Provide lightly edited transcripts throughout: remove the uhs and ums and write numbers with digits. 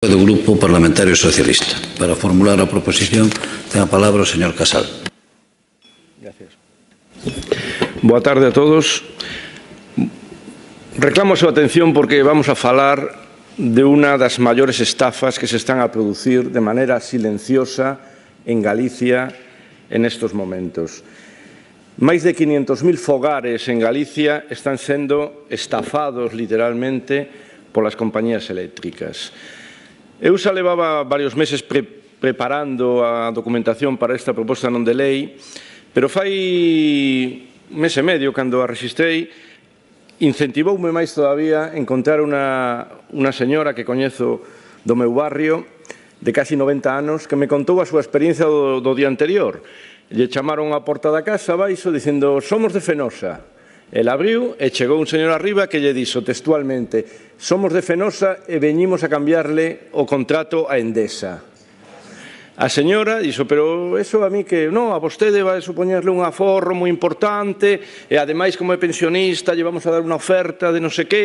Do Grupo Parlamentario Socialista. Para formular a proposición, ten a palabra o señor Casal. Gracias. Boa tarde a todos. Reclamo a súa atención porque vamos a falar de unha das maiores estafas que se están a producir de maneira silenciosa en Galicia en estes momentos. Máis de 500.000 fogares en Galicia están sendo estafados literalmente polas compañías eléctricas. Eu xa levaba varios meses preparando a documentación para esta proposta non de lei, pero fai un mes e medio, cando a rexistrei, incentivoume máis todavía encontrar unha señora que coñezo do meu barrio, de casi 90 anos, que me contou a súa experiencia do día anterior. Lle chamaron á porta da casa abaixo dicindo: "Somos de Fenosa". El abriu e chegou un señor arriba que lle dixo textualmente: "Somos de Fenosa e veñimos a cambiarle o contrato a Endesa". A señora dixo: "Pero eso a mí que non, a vostede vai supoñerle un aforro moi importante e ademais como é pensionista lle vamos a dar unha oferta de non sei que".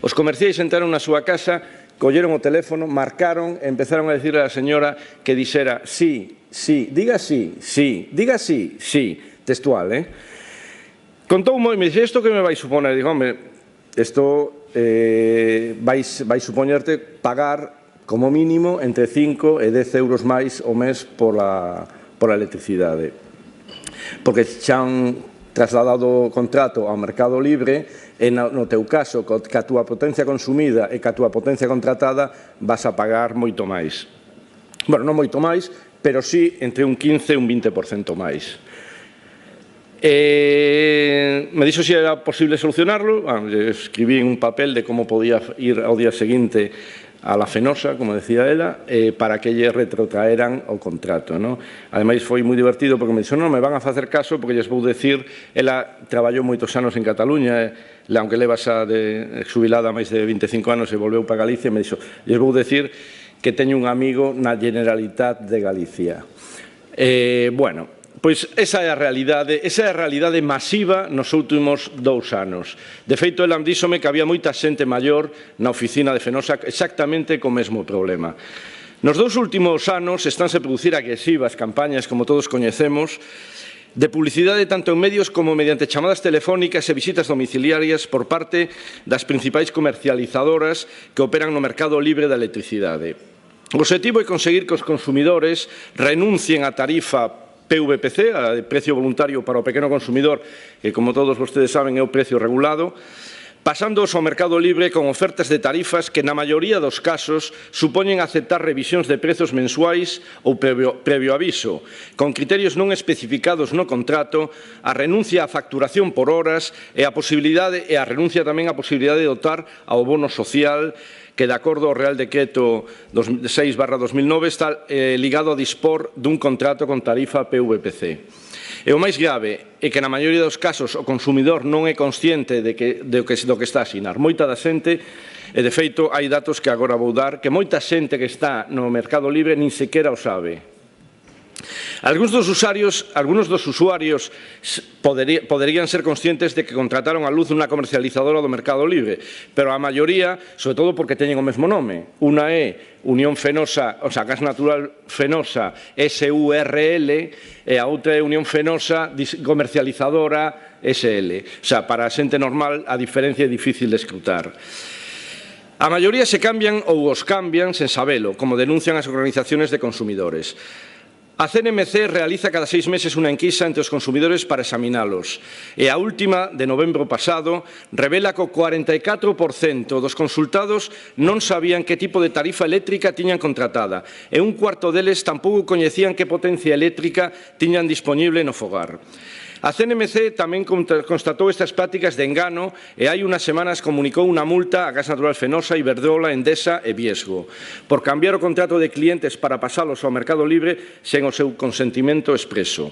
Os comerciais entraron na súa casa, colleron o teléfono, marcaron e empezaron a dicirle a señora que dixera sí, sí, diga sí, sí, diga sí, sí, textual, Contoume e me dixe: "Isto que me vai suponer?" Digo: "Home, isto vai supoñerte pagar como mínimo entre 5 e 10 euros máis o mes por a electricidade. Porque xa han trasladado o contrato ao mercado libre e no teu caso, ca túa potencia consumida e ca túa potencia contratada, vas a pagar moito máis." Bueno, non moito máis, pero sí entre un 15 e un 20% máis. Me dixo se era posible solucionarlo. Escribí en un papel de como podía ir ao día seguinte a la Fenosa, como decía ela, para que lle retrotraeran o contrato. Ademais, foi moi divertido porque me dixo: "Non, me van a facer caso porque lles vou decir". Ela traballou moitos anos en Cataluña, aunque leva xa xubilada máis de 25 anos e volveu para Galicia, me dixo: "Lles vou decir que teño un amigo na Generalitat de Galicia". Bueno, pois esa é a realidade masiva nos últimos 2 anos. De feito, ela díxome que había moita xente maior na oficina de Fenosa exactamente co mesmo problema. Nos 2 últimos anos estánse a producir agresivas campañas, como todos coñecemos, de publicidade tanto en medios como mediante chamadas telefónicas e visitas domiciliarias por parte das principais comercializadoras que operan no mercado libre da electricidade. O obxectivo é conseguir que os consumidores renuncien á tarifa PVPC, a de precio voluntario para o pequeno consumidor, que, como todos vostedes saben, é o precio regulado, pasándoos ao mercado libre con ofertas de tarifas que, na maioría dos casos, supoñen aceptar revisións de prezos mensuais ou previo aviso, con criterios non especificados no contrato, a renuncia á facturación por horas e a renuncia tamén á posibilidade de optar ao bono social, que, de acordo ao Real Decreto 6/2009, está ligado a dispor dun contrato con tarifa PVPC. E o máis grave é que, na maioría dos casos, o consumidor non é consciente do que está a asinar. Moita da xente, e de feito hai datos que agora vou dar, que moita xente que está no mercado libre nin sequera o sabe. Algunos dos usuarios poderían ser conscientes de que contrataron a luz unha comercializadora do mercado libre, pero a maioría, sobre todo porque teñen o mesmo nome. Unha é Unión Fenosa, Gas Natural Fenosa SURL, e a outra é Unión Fenosa Comercializadora SL. Para a xente normal a diferencia é difícil de escrutar. A maioría se cambian ou os cambian sen sabelo, como denuncian as organizaciones de consumidores. A CNMC realiza cada 6 meses unha enquisa entre os consumidores para examinalos, e a última, de novembro pasado, revela que o 44% dos consultados non sabían que tipo de tarifa eléctrica tiñan contratada, e un cuarto deles tampouco coñecían que potencia eléctrica tiñan dispoñible no fogar. A CNMC tamén constatou estas prácticas de engano e hai unhas semanas comunicou unha multa a Gas Natural Fenosa, Iberdrola, Endesa e Viesgo por cambiar o contrato de clientes para pasalos ao mercado libre sen o seu consentimento expreso.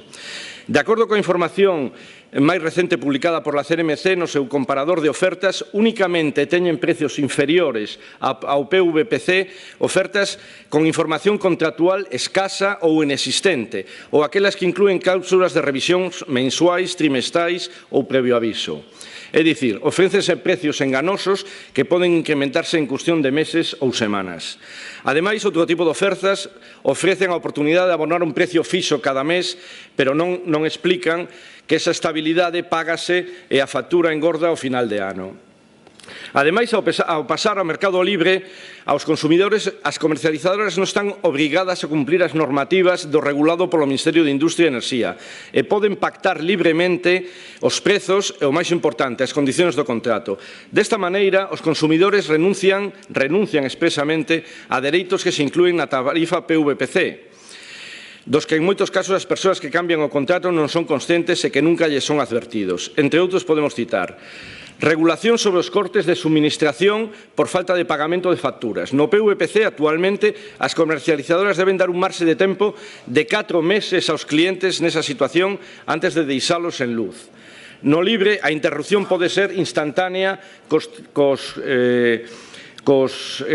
De acordo coa información máis recente publicada por la CNMC, no seu comparador de ofertas únicamente teñen precios inferiores ao PVPC ofertas con información contractual escasa ou inexistente, ou aquelas que inclúen cláusulas de revisións mensuais mensuais, trimestrais ou previo aviso. É dicir, ofrécense precios enganosos que poden incrementarse en cuestión de meses ou semanas. Ademais, outro tipo de ofertas ofrecen a oportunidade de abonar un precio fixo cada mes, pero non explican que esa estabilidade págase e a factura engorda ao final de ano. Ademais, ao pasar ao mercado libre, aos consumidores, as comercializadoras non están obrigadas a cumprir as normativas do regulado polo Ministerio de Industria e Enerxía e poden pactar libremente os prezos e, o máis importante, as condicións do contrato. Desta maneira, os consumidores renuncian expresamente a dereitos que se inclúen na tarifa PVPC, dos que en moitos casos as persoas que cambian o contrato non son conscientes e que nunca lles son advertidos. Entre outros podemos citar regulación sobre os cortes de suministración por falta de pagamento de facturas. No PVPC, actualmente, as comercializadoras deben dar un marxe de tempo de 4 meses aos clientes nesa situación antes de deixalos en luz. No libre, a interrupción pode ser instantánea cos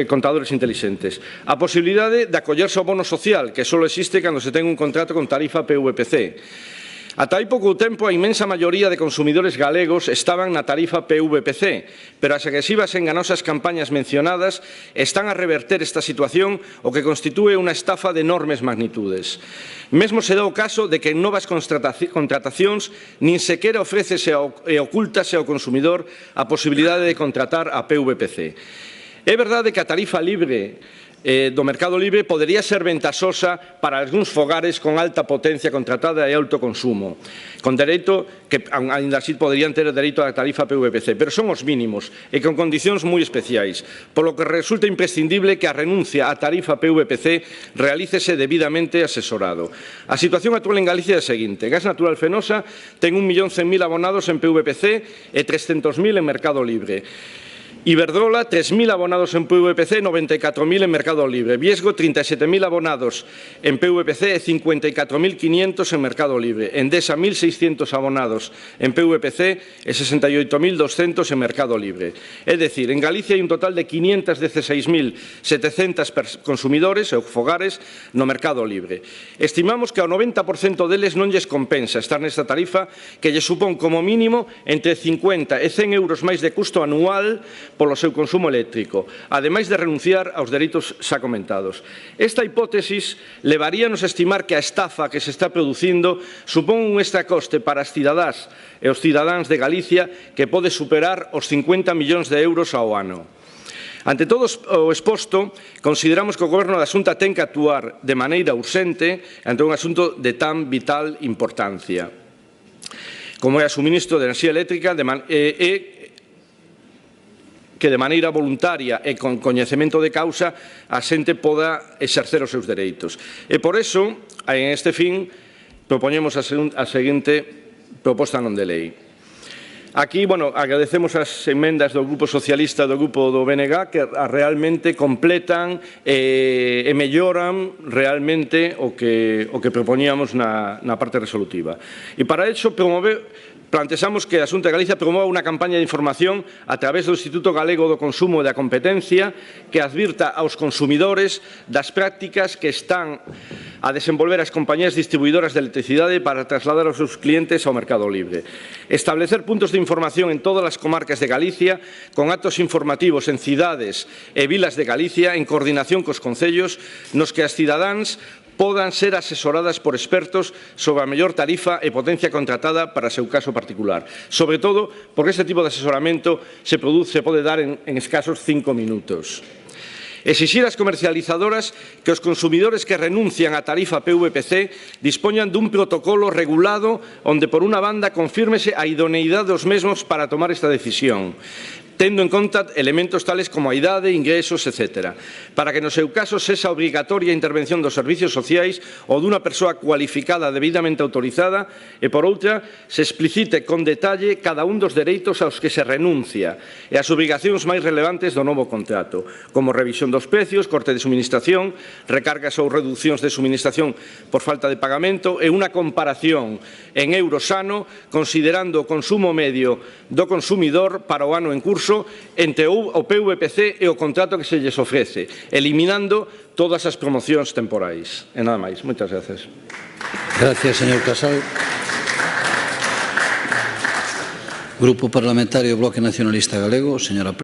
contadores intelixentes. A posibilidade de acollerse ao bono social, que só existe cando se ten un contrato con tarifa PVPC. Ata hai pouco tempo, a inmensa maioría de consumidores galegos estaban na tarifa PVPC, pero as agresivas e enganosas campañas mencionadas están a reverter esta situación, o que constitúe unha estafa de enormes magnitudes. Mesmo se dá o caso de que en novas contratacións nin sequera ofrécese e ocúltase ao consumidor a posibilidade de contratar a PVPC. É verdade que a tarifa libre do mercado libre podería ser ventaxosa para algúns fogares con alta potencia contratada e alto consumo, con dereito que, ainda así, poderían ter dereito á tarifa PVPC, pero son os mínimos e con condicións moi especiais, polo que resulta imprescindible que a renuncia á tarifa PVPC realícese debidamente asesorado. A situación actual en Galicia é a seguinte: Gas Natural Fenosa ten 1.100.000 abonados en PVPC e 300.000 en mercado libre. Iberdrola, 3.000 abonados en PVPC, 94.000 en mercado libre. Viesgo, 37.000 abonados en PVPC e 54.500 en mercado libre. Endesa, 1.600 abonados en PVPC e 68.200 en mercado libre. É dicir, en Galicia hai un total de 516.700 consumidores ou fogares no mercado libre. Estimamos que ao 90% deles non lles compensa estar nesta tarifa, que lles supón como mínimo entre 50 e 100 euros máis de custo anual polo seu consumo eléctrico, ademais de renunciar aos dereitos xa comentados. Esta hipótesis levaríanos a estimar que a estafa que se está producindo supón un extra coste para as cidadás e os cidadáns de Galicia que pode superar os 50 millóns de euros ao ano. Ante todo o exposto, consideramos que o Goberno da Xunta ten que actuar de maneira urxente ante un asunto de tan vital importancia, como é o suministro de enerxía eléctrica que de maneira voluntaria e con coñecemento de causa a xente poda exercer os seus dereitos. E por iso, en este fin, propoñemos a seguinte proposta non de lei. Aquí, agradecemos as emendas do Grupo Socialista e do Grupo do BNG que realmente completan e melloran realmente o que propoñíamos na parte resolutiva. E para iso plantexamos que a Xunta de Galicia promova unha campaña de información a través do Instituto Galego do Consumo e da Competencia que advirta aos consumidores das prácticas que están a desenvolver as compañías distribuidoras de electricidade para trasladar aos seus clientes ao mercado libre. Establecer puntos de información en todas as comarcas de Galicia con actos informativos en cidades e vilas de Galicia en coordinación cos concellos nos que as cidadáns podan ser asesoradas por expertos sobre a mellor tarifa e potencia contratada para o seu caso particular. Sobre todo, porque este tipo de asesoramento se pode dar en escasos 5 minutos. Exixir ás comercializadoras que os consumidores que renuncian á tarifa PVPC dispoñan dun protocolo regulado onde, por unha banda, confírmese a idoneidade dos mesmos para tomar esta decisión, tendo en conta elementos tales como a idade, ingresos, etc., para que no seu caso sexa obrigatoria a intervención dos servicios sociais ou dunha persoa cualificada debidamente autorizada e, por outra, se explicite con detalle cada un dos dereitos aos que se renuncia e as obrigacións máis relevantes do novo contrato, como revisión dos precios, corte de suministración, recargas ou reduccións de suministración por falta de pagamento e unha comparación en euros ano considerando o consumo medio do consumidor para o ano en curso entre o PVPC e o contrato que se lles ofrece, eliminando todas as promocións temporais. E nada máis. Moitas gracias. Gracias, señor Casal. Grupo Parlamentario Bloque Nacionalista Galego, señora